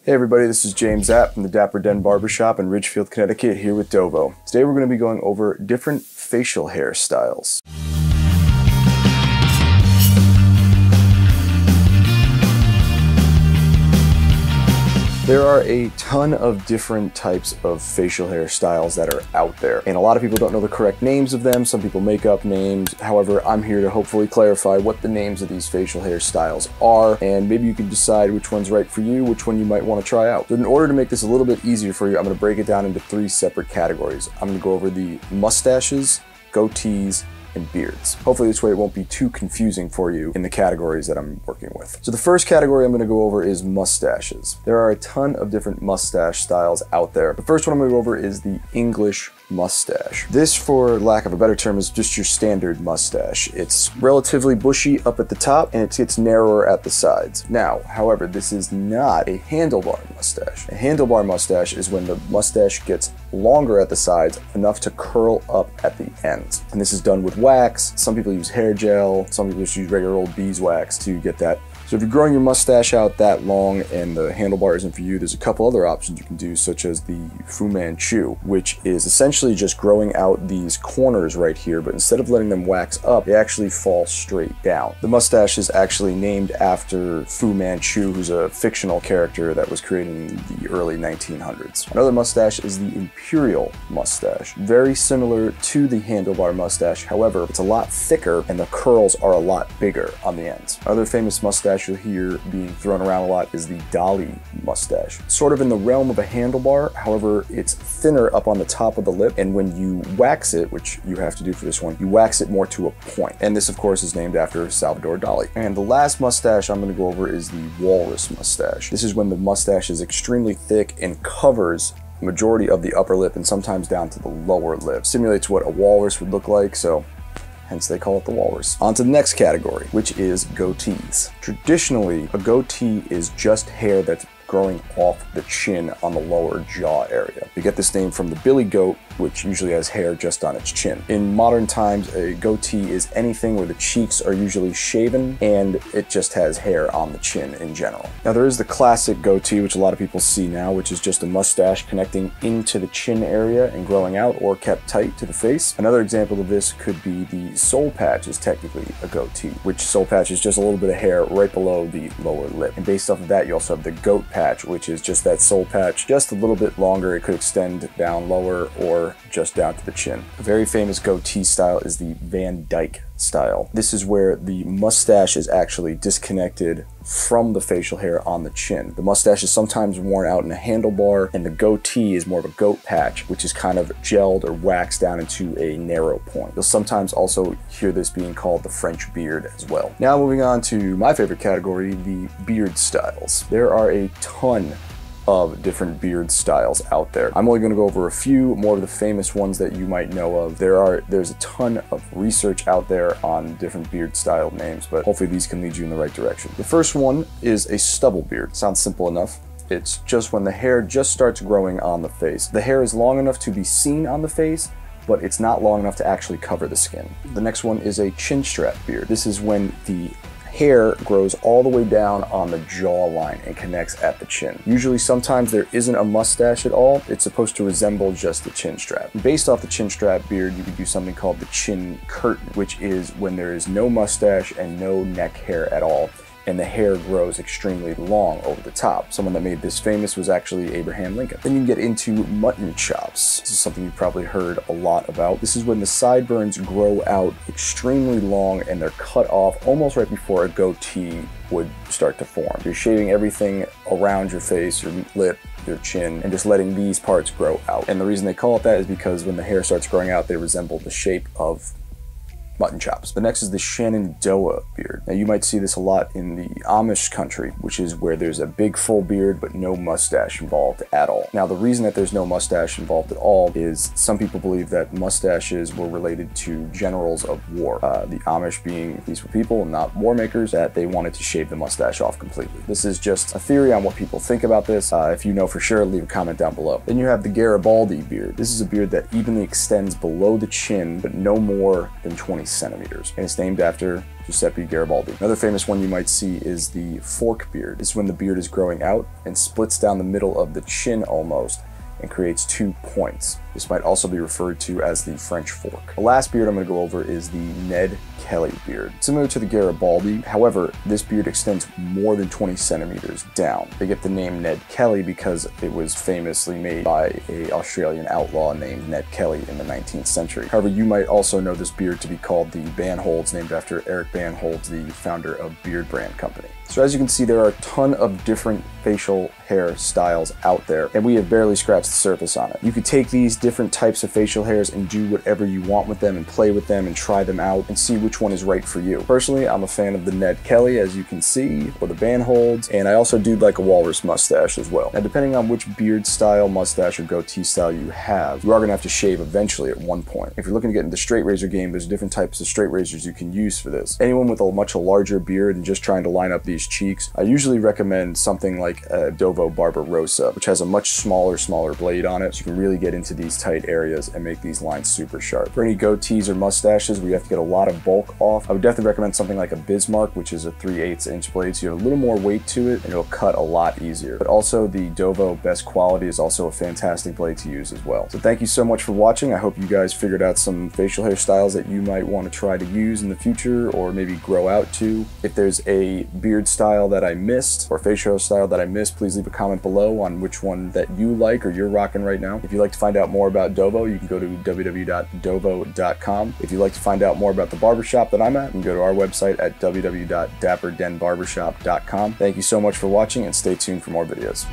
Hey everybody, this is James Zap from the Dapper Den Barbershop in Ridgefield, Connecticut, here with DOVO. Today we're going to be going over different facial hairstyles. There are a ton of different types of facial hairstyles that are out there, and a lot of people don't know the correct names of them. Some people make up names. However, I'm here to hopefully clarify what the names of these facial hairstyles are, and maybe you can decide which one's right for you, which one you might want to try out. So in order to make this a little bit easier for you, I'm going to break it down into 3 separate categories. I'm going to go over the mustaches, goatees, and beards. Hopefully this way it won't be too confusing for you in the categories that I'm working with. So the first category I'm going to go over is mustaches. There are a ton of different mustache styles out there. The first one I'm going to go over is the English mustache. This, for lack of a better term, is just your standard mustache. It's relatively bushy up at the top and it gets narrower at the sides. Now, however, this is not a handlebar mustache. A handlebar mustache is when the mustache gets longer at the sides enough to curl up at the ends. And this is done with wax. Some people use hair gel. Some people just use regular old beeswax to get that. So if you're growing your mustache out that long and the handlebar isn't for you, there's a couple other options you can do, such as the Fu-Manchu, which is essentially just growing out these corners right here, but instead of letting them wax up, they actually fall straight down. The mustache is actually named after Fu-Manchu, who's a fictional character that was created in the early 1900s. Another mustache is the Imperial mustache. Very similar to the handlebar mustache, however, it's a lot thicker and the curls are a lot bigger on the ends. Another famous mustache you'll hear being thrown around a lot is the Dolly Mustache. Sort of in the realm of a handlebar, however, it's thinner up on the top of the lip, and when you wax it, which you have to do for this one, you wax it more to a point. And this, of course, is named after Salvador Dali. And the last mustache I'm going to go over is the Walrus Mustache. This is when the mustache is extremely thick and covers the majority of the upper lip and sometimes down to the lower lip. Simulates what a walrus would look like, so hence they call it the walrus. On to the next category, which is goatees. Traditionally, a goatee is just hair that's growing off the chin on the lower jaw area. You get this name from the billy goat, which usually has hair just on its chin. In modern times, a goatee is anything where the cheeks are usually shaven and it just has hair on the chin in general. Now there is the classic goatee, which a lot of people see now, which is just a mustache connecting into the chin area and growing out or kept tight to the face. Another example of this could be the soul patch, is technically a goatee, which soul patch is just a little bit of hair right below the lower lip. And based off of that, you also have the goat patch, which is just that soul patch, just a little bit longer. It could extend down lower or just down to the chin. A very famous goatee style is the Van Dyke style. This is where the mustache is actually disconnected from the facial hair on the chin. The mustache is sometimes worn out in a handlebar, and the goatee is more of a goat patch, which is kind of gelled or waxed down into a narrow point. You'll sometimes also hear this being called the French beard as well. Now moving on to my favorite category, the beard styles. There are a ton of different beard styles out there. I'm only going to go over a few more of the famous ones that you might know of. There's a ton of research out there on different beard style names, but hopefully these can lead you in the right direction. The first one is a stubble beard. Sounds simple enough. It's just when the hair just starts growing on the face. The hair is long enough to be seen on the face, but it's not long enough to actually cover the skin. The next one is a chinstrap beard. This is when the hair grows all the way down on the jawline and connects at the chin. Usually, sometimes there isn't a mustache at all. It's supposed to resemble just the chin strap. Based off the chin strap beard, you could do something called the chin curtain, which is when there is no mustache and no neck hair at all, and the hair grows extremely long over the top. Someone that made this famous was actually Abraham Lincoln. Then you can get into mutton chops. This is something you've probably heard a lot about. This is when the sideburns grow out extremely long and they're cut off almost right before a goatee would start to form. You're shaving everything around your face, your lip, your chin, and just letting these parts grow out. And the reason they call it that is because when the hair starts growing out, they resemble the shape of mutton chops. The next is the Shenandoah Beard. Now you might see this a lot in the Amish country, which is where there's a big full beard but no mustache involved at all. Now the reason that there's no mustache involved at all is some people believe that mustaches were related to generals of war. The Amish being peaceful people, not war makers, that they wanted to shave the mustache off completely. This is just a theory on what people think about this. If you know for sure, leave a comment down below. Then you have the Garibaldi Beard. This is a beard that evenly extends below the chin but no more than 20 20 centimeters. And it's named after Giuseppe Garibaldi. Another famous one you might see is the fork beard. This is when the beard is growing out and splits down the middle of the chin almost and creates 2 points. This might also be referred to as the French fork. The last beard I'm going to go over is the Ned Kelly Beard. Similar to the Garibaldi, however, this beard extends more than 20 centimeters down. They get the name Ned Kelly because it was famously made by an Australian outlaw named Ned Kelly in the 19th century. However, you might also know this beard to be called the Banholds, named after Eric Banholds, the founder of Beard Brand Company. So as you can see, there are a ton of different facial hair styles out there, and we have barely scratched the surface on it. You could take these different types of facial hairs and do whatever you want with them and play with them and try them out and see which one is right for you. Personally, I'm a fan of the Ned Kelly, as you can see, or the Banholds, and I also do like a Walrus Mustache as well. Now, depending on which beard style, mustache, or goatee style you have, you are going to have to shave eventually at one point. If you're looking to get into the straight razor game, there's different types of straight razors you can use for this. Anyone with a much larger beard and just trying to line up these cheeks, I usually recommend something like a DOVO Barber Rosa, which has a much smaller blade on it, so you can really get into these tight areas and make these lines super sharp. For any goatees or mustaches where you have to get a lot of bulk off, I would definitely recommend something like a Bismarck, which is a 3/8 inch blade, so you have a little more weight to it and it'll cut a lot easier. But also the DOVO Best Quality is also a fantastic blade to use as well. So thank you so much for watching. I hope you guys figured out some facial hairstyles that you might want to try to use in the future or maybe grow out to. If there's a beard style that I missed or facial hairstyle that I missed, please leave a comment below on which one that you like or you're rocking right now. If you'd like to find out more about DOVO, you can go to www.dovo.com. If you'd like to find out more about the barbershop that I'm at, you can go to our website at www.dapperdenbarbershop.com. Thank you so much for watching and stay tuned for more videos.